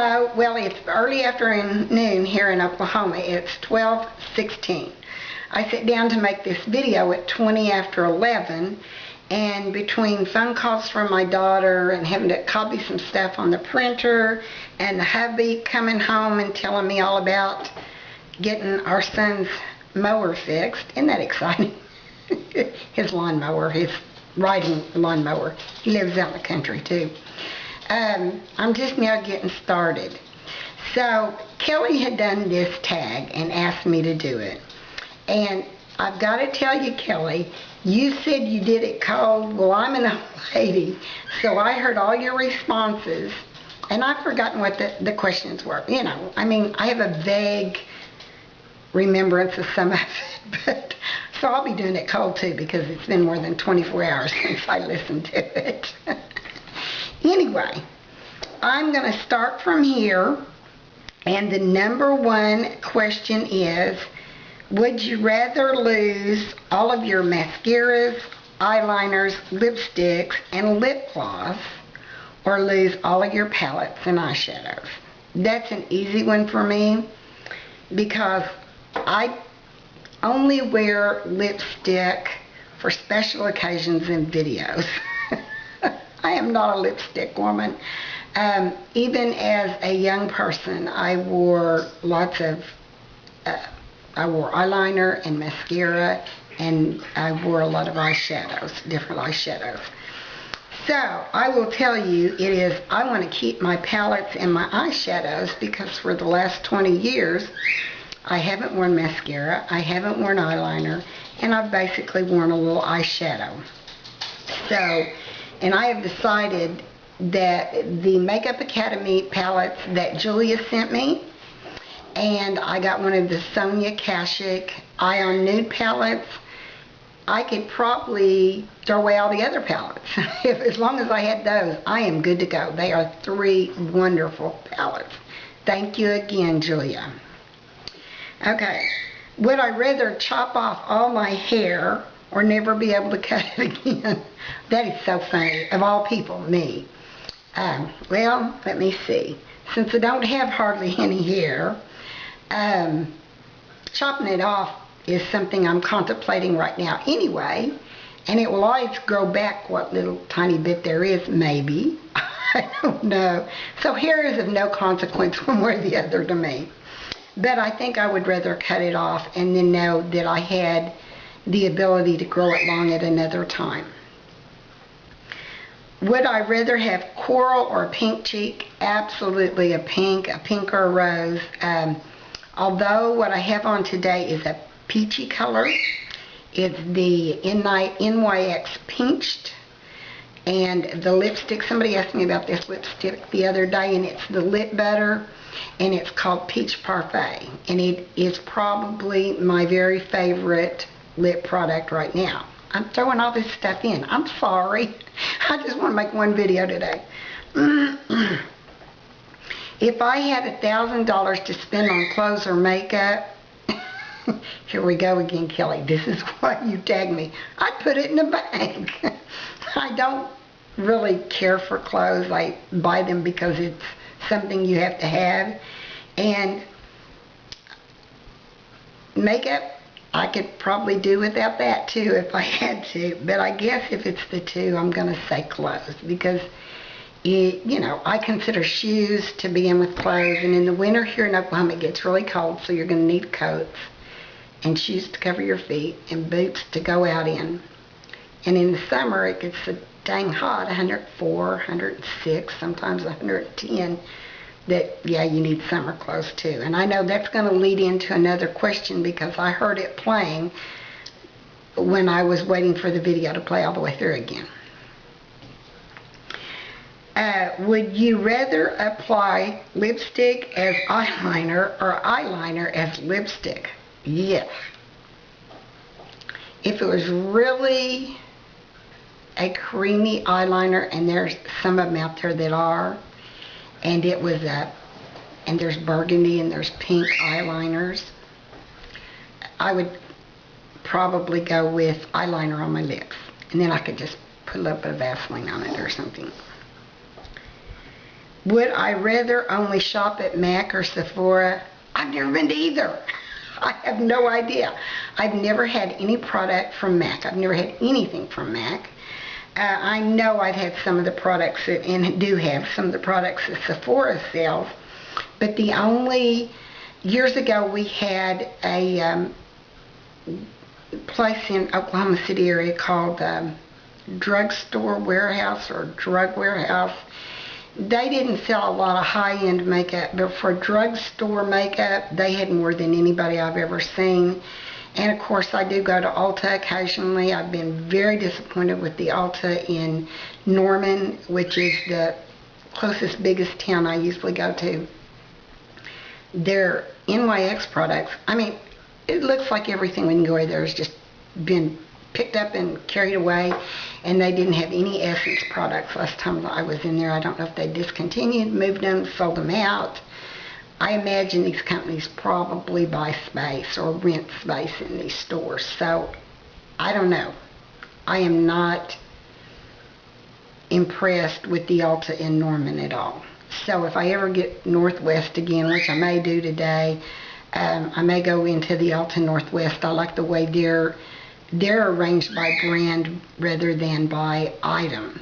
Hello. Well, it's early afternoon here in Oklahoma. It's 12:16. I sit down to make this video at 20 after 11, and between phone calls from my daughter and having to copy some stuff on the printer, and the hubby coming home and telling me all about getting our son's mower fixed. Isn't that exciting? His lawnmower, his riding lawnmower. He lives out in the country too. I'm just now getting started. So Kelly had done this tag and asked me to do it. And I've got to tell you, Kelly, you said you did it cold. Well, I'm an old lady, so I heard all your responses, and I've forgotten what the questions were. You know, I mean, I have a vague remembrance of some of it, but so I'll be doing it cold too, because it's been more than 24 hours since I listened to it. Anyway, I'm going to start from here, and the number one question is, would you rather lose all of your mascaras, eyeliners, lipsticks, and lip gloss, or lose all of your palettes and eyeshadows? That's an easy one for me, because I only wear lipstick for special occasions and videos. I am not a lipstick woman. Even as a young person, I wore lots of, I wore eyeliner and mascara, and I wore a lot of eyeshadows, different eyeshadows. So I will tell you, I want to keep my palettes and my eyeshadows, because for the last 20 years, I haven't worn mascara, I haven't worn eyeliner, and I've basically worn a little eyeshadow. So, and I have decided that the Makeup Academy palettes that Julia sent me, and I got one of the Sonia Kashuk Ion Nude palettes, I could probably throw away all the other palettes. As long as I had those, I am good to go. They are 3 wonderful palettes. Thank you again, Julia. Okay, would I rather chop off all my hair or never be able to cut it again? That is so funny. Of all people, me. Well, let me see. Since I don't have hardly any hair, chopping it off is something I'm contemplating right now anyway, and it will always grow back what little tiny bit there is, maybe. I don't know. So hair is of no consequence one way or the other to me. But I think I would rather cut it off and then know that I had the ability to grow it long at another time. Would I rather have coral or pink cheek? Absolutely a pink or a rose. Although what I have on today is a peachy color. It's the NYX Pinched. And the lipstick, somebody asked me about this lipstick the other day, and it's the Lip Butter, and it's called Peach Parfait. And it is probably my very favorite lip product right now. I'm throwing all this stuff in. I'm sorry. I just want to make one video today. If I had $1,000 to spend on clothes or makeup, here we go again, Kelly. This is why you tagged me. I'd put it in a bank. I don't really care for clothes. I buy them because it's something you have to have. And makeup, I could probably do without that too if I had to. But I guess if it's the two, I'm going to say clothes, because you know, I consider shoes to be in with clothes. And in the winter here in Oklahoma, it gets really cold, so you're going to need coats and shoes to cover your feet and boots to go out in. And in the summer, it gets so dang hot, 104, 106, sometimes 110, that, yeah, you need summer clothes too. And I know that's going to lead into another question, because I heard it playing when I was waiting for the video to play all the way through again. Would you rather apply lipstick as eyeliner or eyeliner as lipstick? Yes. If it was really a creamy eyeliner, and there's some of them out there that are, and it was and there's burgundy and there's pink eyeliners, I would probably go with eyeliner on my lips, and then I could just put a little bit of Vaseline on it or something. Would I rather only shop at MAC or Sephora? I've never been to either. I have no idea. I've never had any product from MAC. I've never had anything from MAC. I know I've had some of the products that, and do have some of the products that Sephora sells, but the only, years ago we had a place in Oklahoma City area called Drugstore Warehouse or Drug Warehouse. They didn't sell a lot of high-end makeup, but for drugstore makeup, they had more than anybody I've ever seen. And of course, I do go to Ulta occasionally. I've been very disappointed with the Ulta in Norman, which is the closest, biggest town I usually go to. Their NYX products, I mean, it looks like everything we can go there has just been picked up and carried away, and they didn't have any Essence products last time I was in there. I don't know if they discontinued, moved them, sold them out. I imagine these companies probably buy space or rent space in these stores, so I don't know. I am not impressed with the Ulta in Norman at all. So if I ever get Northwest again, which I may do today, I may go into the Ulta Northwest. I like the way they're arranged by brand rather than by item.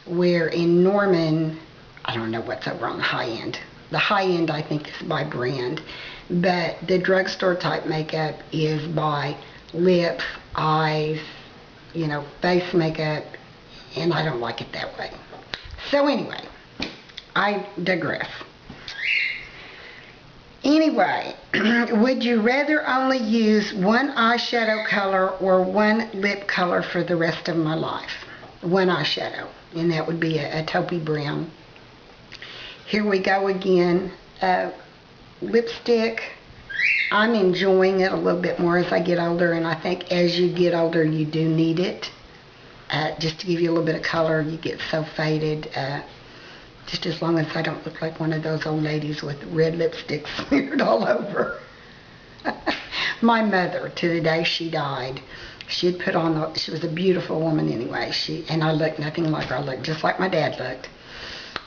Where in Norman, I don't know what's over on the high end. The high end I think is by brand, but the drugstore type makeup is by lips, eyes, you know, face makeup, and I don't like it that way. So anyway, I digress. Anyway, would you rather only use one eyeshadow color or one lip color for the rest of my life? One eyeshadow, and that would be a taupey brown. Here we go again. Lipstick, I'm enjoying it a little bit more as I get older, and I think as you get older you do need it. Just to give you a little bit of color, you get so faded. Just as long as I don't look like one of those old ladies with red lipstick smeared all over. My mother, to the day she died, she had put on, she was a beautiful woman anyway, and I looked nothing like her. I looked just like my dad looked.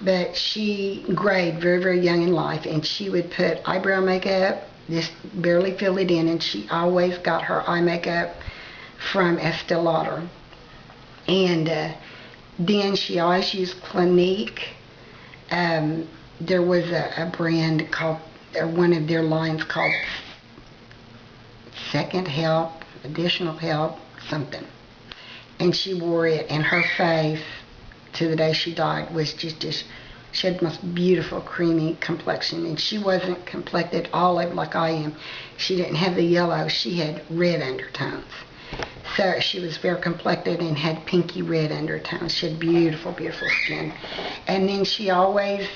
But she grayed very, very young in life, and she would put eyebrow makeup, just barely fill it in, and she always got her eye makeup from Estee Lauder. And then she always used Clinique. There was a brand called, or one of their lines called Second Help, Additional Help, something. And she wore it, and her face, to the day she died, was just she had the most beautiful creamy complexion, and she wasn't complected olive like I am. She didn't have the yellow, she had red undertones. So she was fair complected and had pinky red undertones. She had beautiful, beautiful skin. And then she always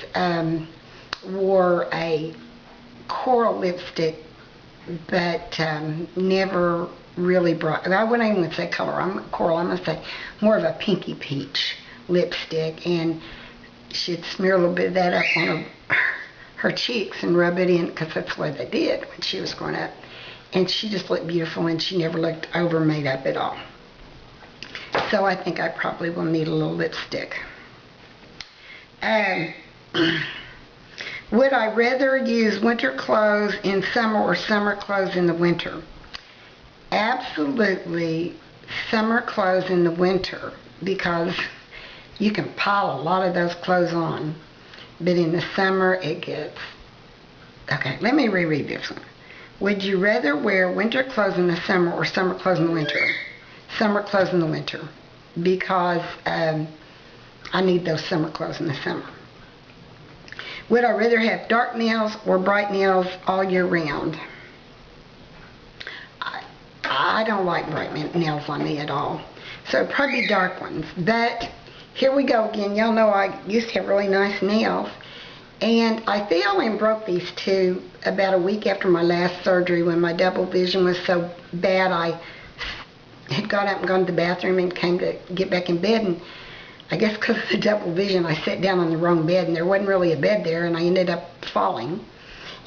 wore a coral lipstick, but never really bright. I wouldn't even say color. I'm coral. I'm gonna say more of a pinky peach lipstick, and she'd smear a little bit of that up on her cheeks and rub it in, because that's what they did when she was growing up. And she just looked beautiful, and she never looked over made up at all. So I think I probably will need a little lipstick. Would I rather use winter clothes in summer or summer clothes in the winter? Absolutely summer clothes in the winter, because you can pile a lot of those clothes on. But in the summer it gets... Okay, let me reread this one. Would you rather wear winter clothes in the summer or summer clothes in the winter? Summer clothes in the winter, because I need those summer clothes in the summer. Would I rather have dark nails or bright nails all year round? I don't like bright nails on me at all, so it'd probably be dark ones. But here we go again. Y'all know I used to have really nice nails. And I fell and broke these two about a week after my last surgery, when my double vision was so bad. I had got up and gone to the bathroom and came to get back in bed, and I guess because of the double vision I sat down on the wrong bed, and there wasn't really a bed there, and I ended up falling,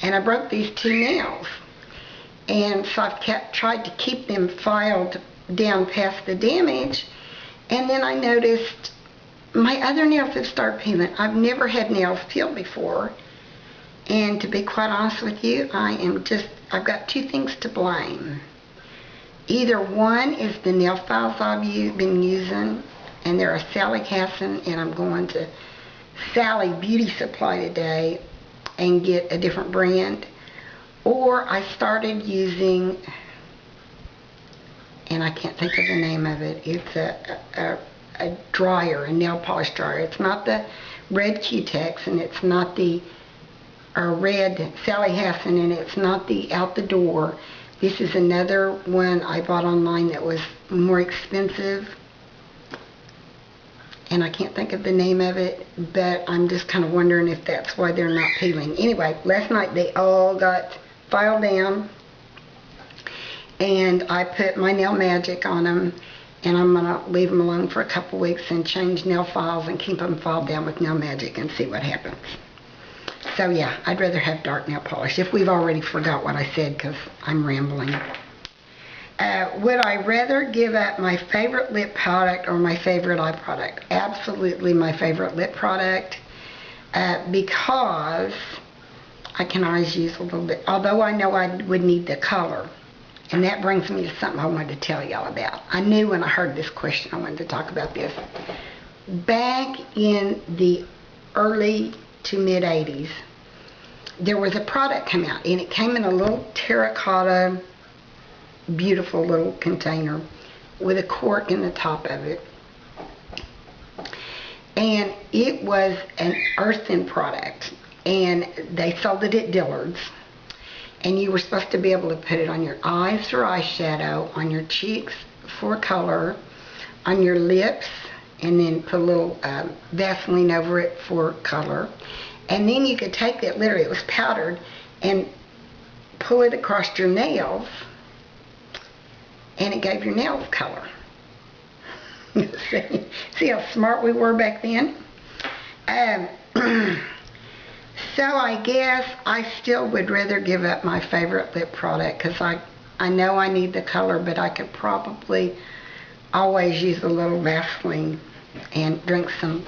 and I broke these two nails. And so I've tried to keep them filed down past the damage, and then I noticed my other nails have started peeling. I've never had nails peel before. And to be quite honest with you, I've got two things to blame. Either one is the nail files I've been using, and they're a Sally Hansen, and I'm going to Sally Beauty Supply today and get a different brand. Or I started using, and I can't think of the name of it, it's a dryer, a nail polish dryer. It's not the red Q-Tex, and it's not the red Sally Hansen, and it's not the out the door. This is another one I bought online that was more expensive, and I can't think of the name of it, but I'm just kind of wondering if that's why they're not peeling. Anyway, last night they all got filed down, and I put my Nail Magic on them, and I'm going to leave them alone for a couple weeks and change nail files and keep them filed down with Nail Magic and see what happens. So yeah, I'd rather have dark nail polish, if we've already forgot what I said, because I'm rambling. Would I rather give up my favorite lip product or my favorite eye product? Absolutely my favorite lip product, because I can always use a little bit, although I know I would need the color. And that brings me to something I wanted to tell y'all about. I knew when I heard this question I wanted to talk about this. Back in the early to mid 80s, there was a product come out, and it came in a little terracotta, beautiful little container with a cork in the top of it. And it was an earthen product, and they sold it at Dillard's. And you were supposed to be able to put it on your eyes for eyeshadow, on your cheeks for color, on your lips, and then put a little Vaseline over it for color. And then you could take that, literally it was powdered, and pull it across your nails, and it gave your nails color. See how smart we were back then? So I guess I still would rather give up my favorite lip product, because I know I need the color, but I could probably always use a little Vaseline and drink some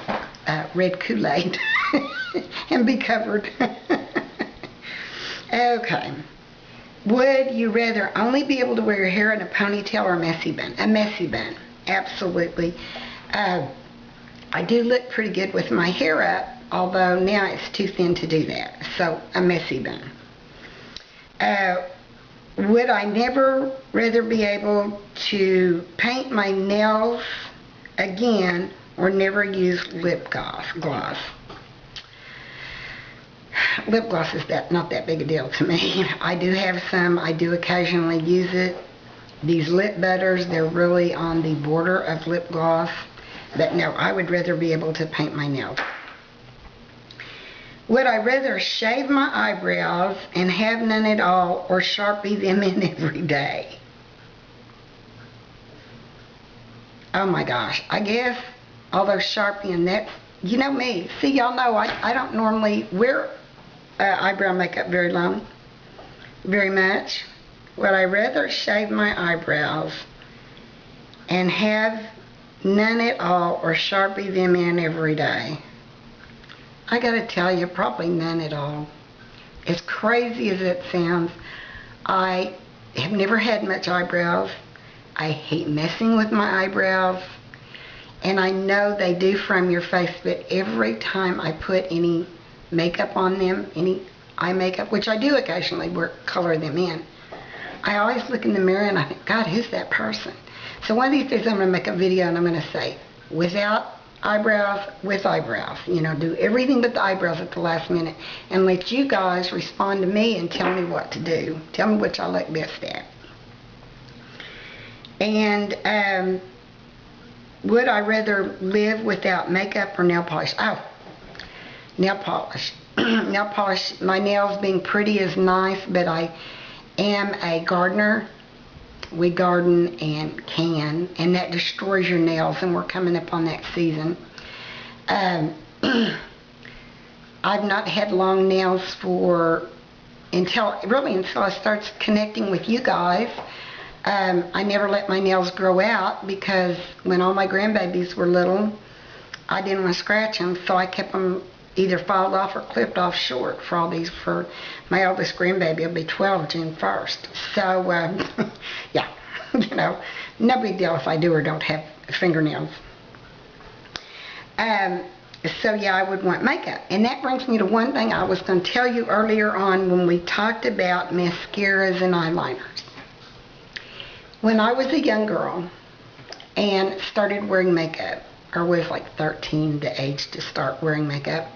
red Kool-Aid and be covered. Okay. Would you rather only be able to wear your hair in a ponytail or a messy bun? A messy bun. Absolutely. I do look pretty good with my hair up, although now it's too thin to do that. So, a messy bun. Would I never rather be able to paint my nails again or never use lip gloss? Lip gloss is not that big a deal to me. I do have some. I do occasionally use it. These lip butters, they're really on the border of lip gloss. But no, I would rather be able to paint my nails. Would I rather shave my eyebrows and have none at all, or Sharpie them in every day? Oh my gosh. I guess, although Sharpie and that, you know me. See, y'all know I don't normally wear eyebrow makeup very long, very much. Would I rather shave my eyebrows and have none at all, or Sharpie them in every day? I gotta tell you, probably none at all. As crazy as it sounds, I have never had much eyebrows. I hate messing with my eyebrows. And I know they do frame your face, but every time I put any makeup on them, any eye makeup, which I do occasionally color them in, I always look in the mirror and I think, God, who's that person? So one of these days I'm going to make a video and I'm going to say, without eyebrows, with eyebrows. You know, do everything but the eyebrows at the last minute, and let you guys respond to me and tell me what to do. Tell me which I like best at. And would I rather live without makeup or nail polish? Oh, nail polish. Nail polish, my nails being pretty is nice, but I am a gardener. We garden and can, and that destroys your nails, and we're coming up on that season. I've not had long nails until I started connecting with you guys. I never let my nails grow out, because when all my grandbabies were little, I didn't want to scratch them, so I kept them either filed off or clipped off short for all these. For my oldest grandbaby, will be 12 June 1st. So, yeah, you know, no big deal if I do or don't have fingernails. So yeah, I would want makeup. And that brings me to one thing I was going to tell you earlier on when we talked about mascaras and eyeliners. When I was a young girl and started wearing makeup, or was like 13, the age to start wearing makeup,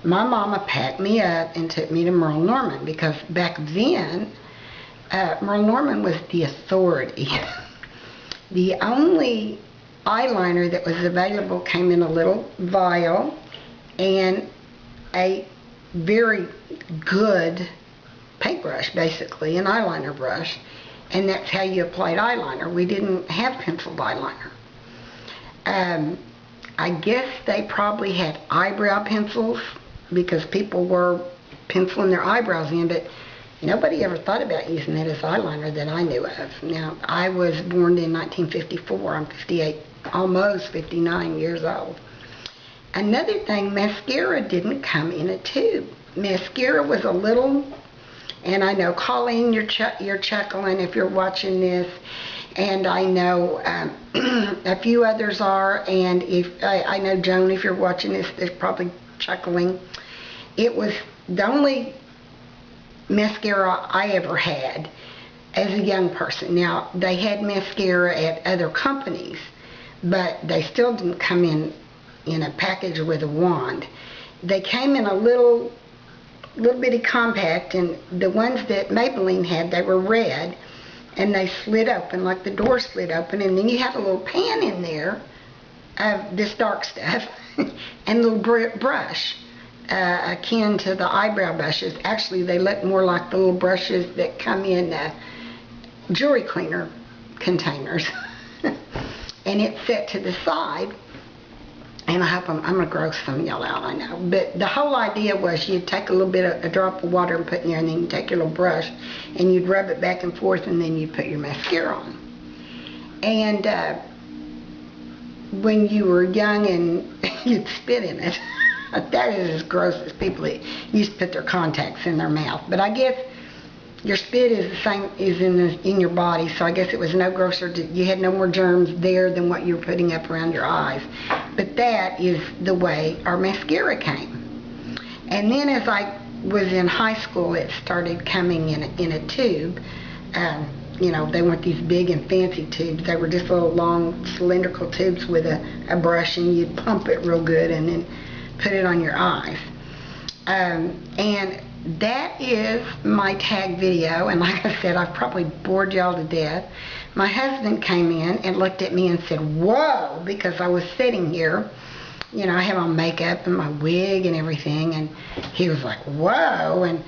my mama packed me up and took me to Merle Norman, because back then, Merle Norman was the authority. The only eyeliner that was available came in a little vial and a very good paintbrush, basically, an eyeliner brush, and that's how you applied eyeliner. We didn't have penciled eyeliner. I guess they probably had eyebrow pencils because people were penciling their eyebrows in, but nobody ever thought about using that as eyeliner that I knew of. Now, I was born in 1954. I'm 58, almost 59 years old. Another thing, mascara didn't come in a tube. Mascara was a little, and I know, Colleen, you're chuckling if you're watching this, and I know a few others are, and if I know Joan, if you're watching this, is probably chuckling. It was the only mascara I ever had as a young person. Now, they had mascara at other companies, but they still didn't come in a package with a wand. They came in a little bitty compact, and the ones that Maybelline had, they were red, and they slid open, like the door slid open, and then you had a little pan in there of this dark stuff and a little brush akin to the eyebrow brushes. Actually, they look more like the little brushes that come in jewelry cleaner containers. And it's set to the side, and I hope I'm going to gross some of y'all out, I know. But the whole idea was you'd take a little bit of a drop of water and put in there, and then you'd take your little brush and you'd rub it back and forth, and then you'd put your mascara on. And when you were young and you'd spit in it, that is as gross as people that used to put their contacts in their mouth. But I guess your spit is the same, is in your body, so I guess it was no grosser. You had no more germs there than what you were putting up around your eyes. But that is the way our mascara came. And then as I was in high school, it started coming in a tube. You know, they weren't these big and fancy tubes. They were just little long cylindrical tubes with a brush, and you'd pump it real good and then put it on your eyes. And that is my tag video, and like I said, I've probably bored y'all to death. My husband came in and looked at me and said, "Whoa," because I was sitting here, you know, I have on makeup and my wig and everything, and he was like, "Whoa," and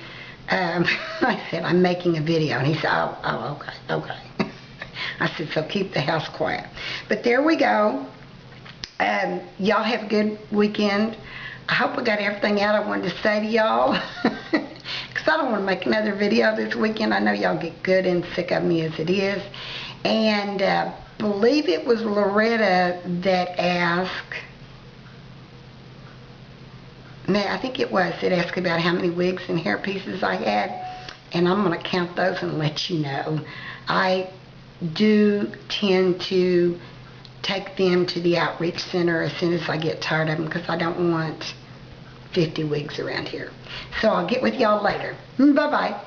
I said, "I'm making a video," and he said, oh, okay. I said, "So keep the house quiet." But there we go. Y'all have a good weekend. I hope I got everything out I wanted to say to y'all, because I don't want to make another video this weekend. I know y'all get good and sick of me as it is. And believe it was Loretta that asked, I think it was, that asked about how many wigs and hair pieces I had, and I'm going to count those and let you know. I do tend to take them to the outreach center as soon as I get tired of them, because I don't want 50 wigs around here. So I'll get with y'all later. Bye-bye.